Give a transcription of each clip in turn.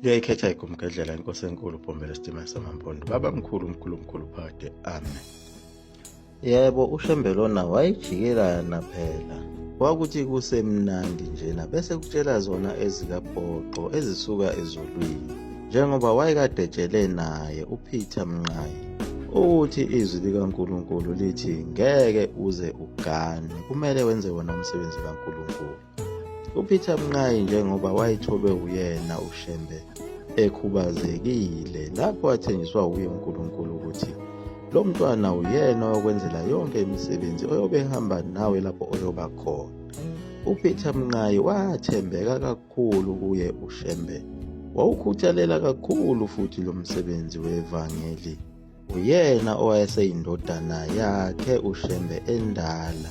Uyayikhetha igumgedlela inkosi enkulu uBhombela Sitima Samampondo. Baba mkhulu phakade. Amen. Yebo, uShembe lona wayijikelana phela. Kwakuthi kusemnandi njena bese kutshela zona ezikabhoqo ezisuka ezulwini. Njengoba wayekade etshele naye uPeter Mnqayi ukuthi izwi likaNkulunkulu lithi ngeke uze ugane, kumele wenze wona umsebenzi kaNkulunkulu. uPeter Mnqayi njengoba wayetholwe uyena uShembe ekhubazekile, lapho athenjiswa uye uNkulunkulu ukuthi lo mntwana uyena okwenzela yonke imisebenzi oyobe ehamba nawe lapho oyoba khona. uPeter Mnqayi wathembeka kakhulu kuye uShembe, wawukhuthalela kakhulu futhi lo msebenzi wevangeli. Uyena owayeseyindodana yakhe uShembe endala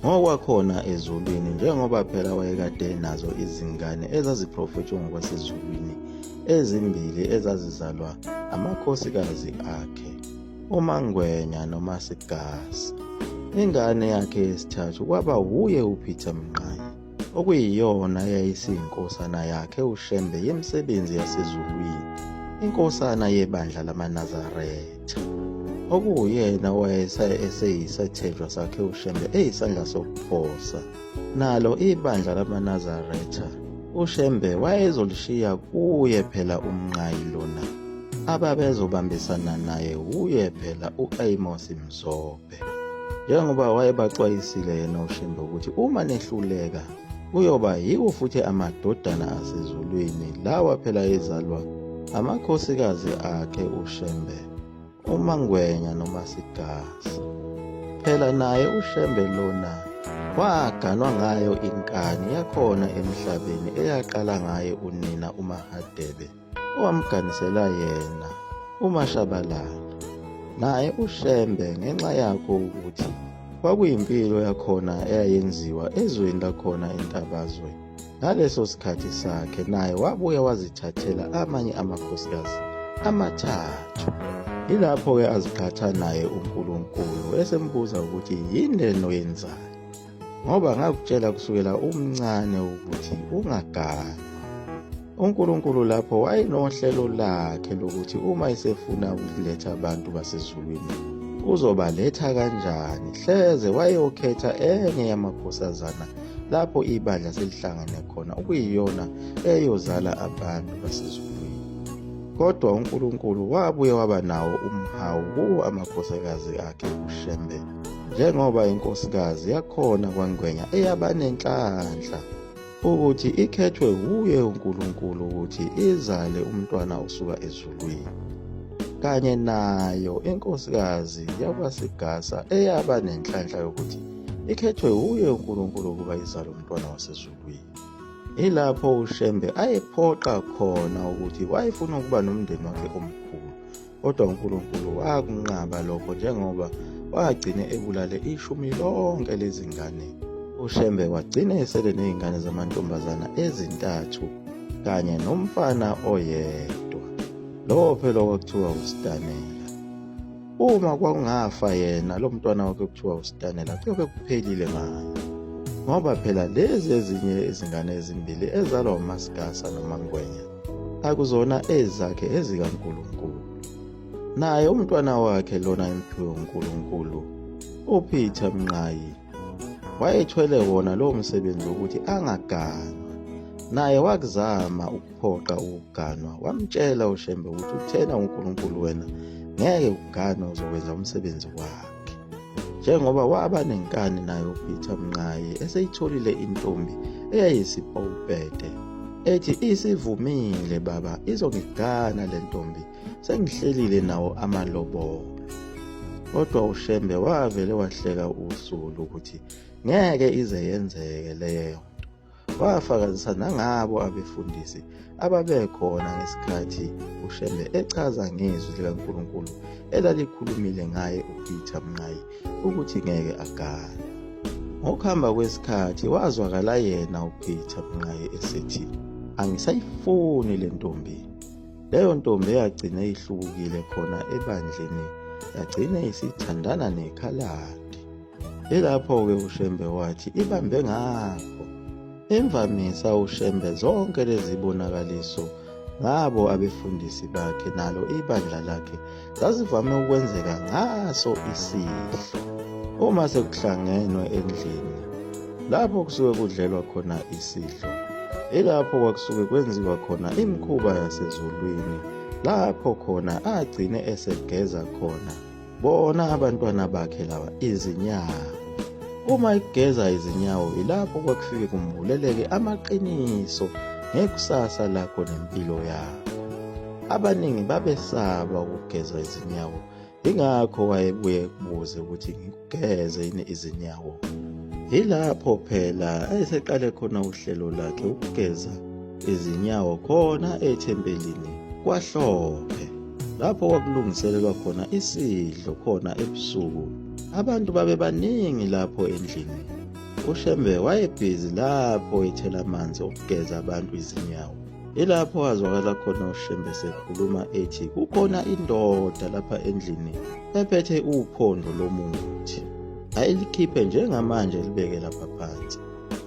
ngokwakhona ezulwini, njengoba phela wayekade nazo izingane ezaziprofethwe ngokwasezulwini ezimbili ezazizalwa amakhosikazi akhe, uMangwenya noMasigasi. Ingane yakhe yesithathu kwaba wuye uPeter Mnqayi, okuyiyona eyayisiyinkosana yakhe uShembe yemisebenzi yasezulwini, inkosana yebandla lamaNazaretha, okuyena eseyisathenjwa sakhe uShembe eyisandla sokuphosa. Nalo ibandla lamaNazaretha uShembe wayezolishiya kuye phela uMnqayi lona ababezobambisana naye uye phela u-Amos Mzobhe, njengoba wayebaxwayisile yena uShembe ukuthi uma nehluleka kuyoba yiwo futhi amadodana asezulwini lawa phela ezalwa amakhosikazi akhe uShembe, uMangwenya noMasigasi. Phela naye uShembe lona waganwa ngayo inkani yakhona emhlabeni eyaqala ngaye unina uMahadebe owamganisela yena uMashabalala. Naye uShembe ngenxa yakho ukuthi kwakuyimpilo yakhona eyayenziwa ezweni lakhona eNtabazwe ngaleso sikhathi sakhe, naye wabuye wazithathela amanye amakhosikazi amathathu. Ilapho-ke azigqatha naye uNkulunkulu esembuza ukuthi yini lena oyenzayo, ngoba ngakutshela kusukela umncane ukuthi ungagani. uNkulunkulu lapho wayenohlelo lakhe lokuthi uma esefuna ukuletha abantu basezulwini uzobaletha kanjani, hleze wayeyokhetha enye yamakhosazana lapho ibandla selihlangane khona okuyiyona eyozala abantu basezulwini. Kodwa uNkulunkulu wabuye waba nawo umhawu kuwo amakhosikazi akhe uShembe, njengoba inkosikazi yakhona kwaNgwenya eyaba nenhlanhla ukuthi ikhethwe wuye uNkulunkulu ukuthi izale umntwana osuka ezulwini, kanye nayo inkosikazi yakwaSigasa eyaba nenhlanhla yokuthi ikhethwe wuye uNkulunkulu ukuba izale umntwana wasezulwini. Ilapho uShembe ayephoqa khona ukuthi wayefuna ukuba nomndeni wakhe omkhulu, kodwa uNkulunkulu wakunqaba lokho njengoba wagcine ebulale ishumi lonke lezingane. uShembe wagcina esele nezingane zamantombazana ezintathu kanye nomfana oyedwa, lowo phela kwakuthiwa uStanela. Uma kwakungafa yena lo mntwana wakhe kuthiwa uStanela kuyobe kuphelile ngayo, ngoba phela lezi ezinye izingane ezimbili ezalwa uMasigasa noMangwenya akuzona ezakhe ezikaNkulunkulu. Naye umntwana wakhe lona emphiwe uNkulunkulu uPeter Mnqayi wayethwele wona lowo msebenzi wokuthi angaganwa. Naye wakuzama ukuphoqa ukuganwa, wamtshela uShembe ukuthi uthena uNkulunkulu wena ngeke uganwe, uzokwenza umsebenzi wakhe. Njengoba waba nenkani naye uPeter Mnqayi eseyitholile intombi eyayisipopete, ethi isivumile baba, izongigana le ntombi, sengihlelile nawo amalobolo. Kodwa uShembe wavele wahleka usulu ukuthi ngeke ize yenzeke leyo nto. Wafakazisa nangabo abefundisi ababekhona ngesikhathi uShembe echaza ngezwi likaNkulunkulu elalikhulumile ngaye uPeter Mnqayi ukuthi ngeke agane. Ngokuhamba kwesikhathi wazwakala yena uPeter Mnqayi esethi, angisayifuni le ntombi. Leyo ntombi yagcina ihlukile khona ebandleni, yagcina isithandana nekhaladi. Ilapho-ke uShembe wathi ibambe ngapho. Imvamisa uShembe zonke lezi bonakaliso ngabo abefundisi bakhe, nalo ibandla lakhe zazivame ukwenzeka ngaso isidlo. Uma sekuhlangenwe endlini lapho kusuke kudlelwa khona isidlo, ilapho kwakusuke kwenziwa khona imikhuba yasezulwini, lapho khona agcine esegeza khona bona abantwana bakhe laba izinyawo. Uma egeza izinyawo ilapho kwakufike kumvuleleke amaqiniso ngekusasa lakho nempilo yakho. Abaningi babesaba ukugeza izinyawo, ingakho wayebuye kubuze ukuthi ngikugeze yini izinyawo. Ilapho phela ayeseqale khona uhlelo lakhe ukugeza izinyawo khona ethempelini kwahlophe, lapho kwakulungiselelwa khona isidlo khona ebusuku. Abantu babe baningi lapho endlini. uShembe wayebhizi lapho ethela amanzi okugeza abantu izinyawo. Ilapho wazwakala khona uShembe sekhuluma ethi kukhona indoda lapha endlini ephethe uphondo lomuthi, ayilikhiphe njengamanje libeke lapha phansi.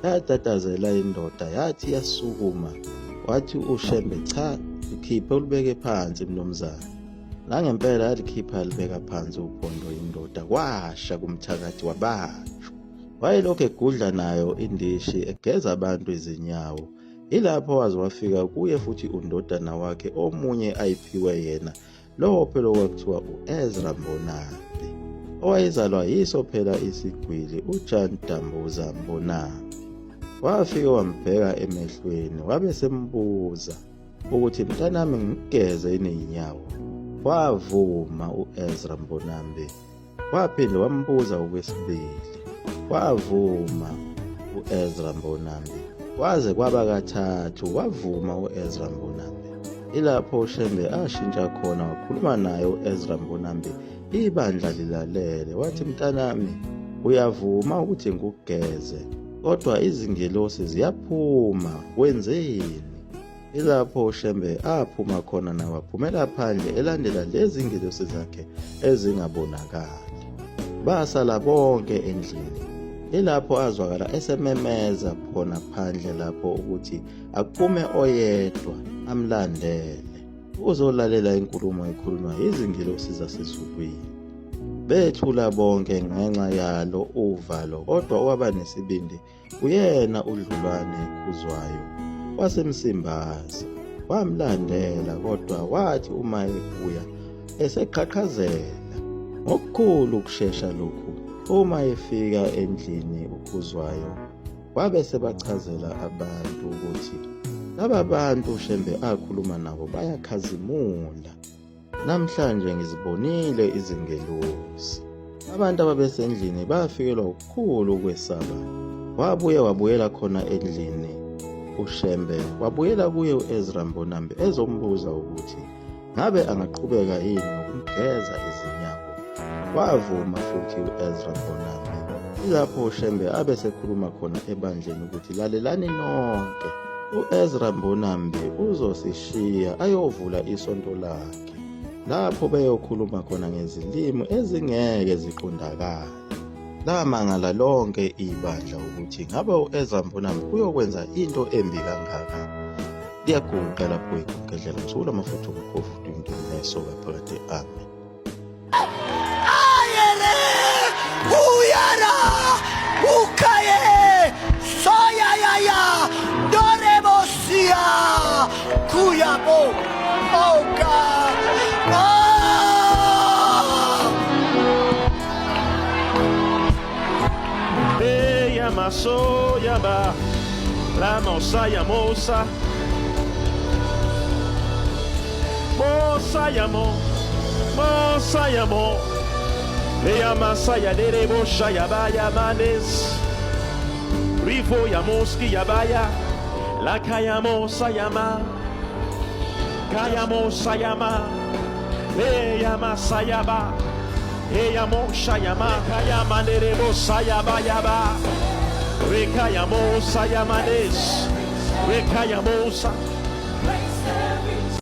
Yatatazela indoda yathi yasukuma, wathi uShembe cha, likhiphe ulibeke phansi mnumzane. Nangempela yalikhipha libeka phansi uphondo indoda, kwasha kumthakathi wabanjwa. Wayelokhu egudla nayo indishi egeza abantu izinyawo. Ilapho waze wafika kuye futhi undodana wakhe omunye ayiphiwe yena, lowo phela kwakuthiwa u-Ezra Mbonambi, owayezalwa yiso phela isigwili uJan Dambuza Mbonambi. Wafika wambheka emehlweni wabe sembuza ukuthi mntanami ngigeze yini inyawo. Wavuma u-Ezra Mbonambi. Waphinde wambuza okwesibili, wavuma u-Ezra Mbonambi. Kwaze kwaba kathathu wavuma u-Ezra Mbonambi. Ilapho uShembe ashintsha khona wakhuluma naye u-Ezra Mbonambi, ibandla lilalele. Wathi mntanami, uyavuma ukuthi ngikugeze, kodwa izingelosi ziyaphuma, wenzeni? Ilapho uShembe aphuma khona naye waphumela phandle elandela lezi zingelosi zakhe ezingabonakali. Basala bonke endlini. Ilapho azwakala esememeza khona phandle lapho ukuthi akuphume oyedwa amlandele uzolalela inkulumo ekhulunywa izingelosi zasezulwini. Bethula bonke ngenxa yalo uvalo, kodwa owaba nesibindi uyena uDlulwane ekhuzwayo wasemsimbaza. Wamlandela, kodwa wathi uma ebuya eseqhaqhazela ngokukhulu ukushesha lokhu. Uma efika endlini ukhuzwayo wabe sebachazela abantu ukuthi laba bantu uShembe akhuluma nabo bayakhazimula. Namhlanje ngizibonile izingelosi. Abantu ababesendlini bafikelwa ukukhulu ukwesaba. Wabuye wabuyela khona endlini uShembe, wabuyela kuye uEzra Mbonambi ezombuza ukuthi ngabe angaqhubeka yini nokumgeza izinyawo. Wavuma futhi uEzra Mbonambi. Ilapho uShembe abe sekhuluma khona ebandleni ukuthi lalelani nonke, uEzra Mbonambi uzosishiya ayovula isonto lakhe, lapho beyokhuluma khona ngezilimi ezingeke ziqondakale. Lamangala lonke ibandla ukuthi ngabe uEzra Mbonambi uyokwenza into embi kangaka. Liyaguqa lapho igugedlela msula amafutha okukhofu into nesoka phakathi. Amen. Uyara ukaye soya ya dorebosia kuyabo oka Maso yaba la mosa ya mosa mosa ya mo le ya masaya dere bosha ya baya manes rifo ya moski ya baya la kaya mosa ya ma le ya masaya ba ya mosha ya ma kaya manere bosa ya baya ba Rekaya mosa yamanes, rekaya mosa.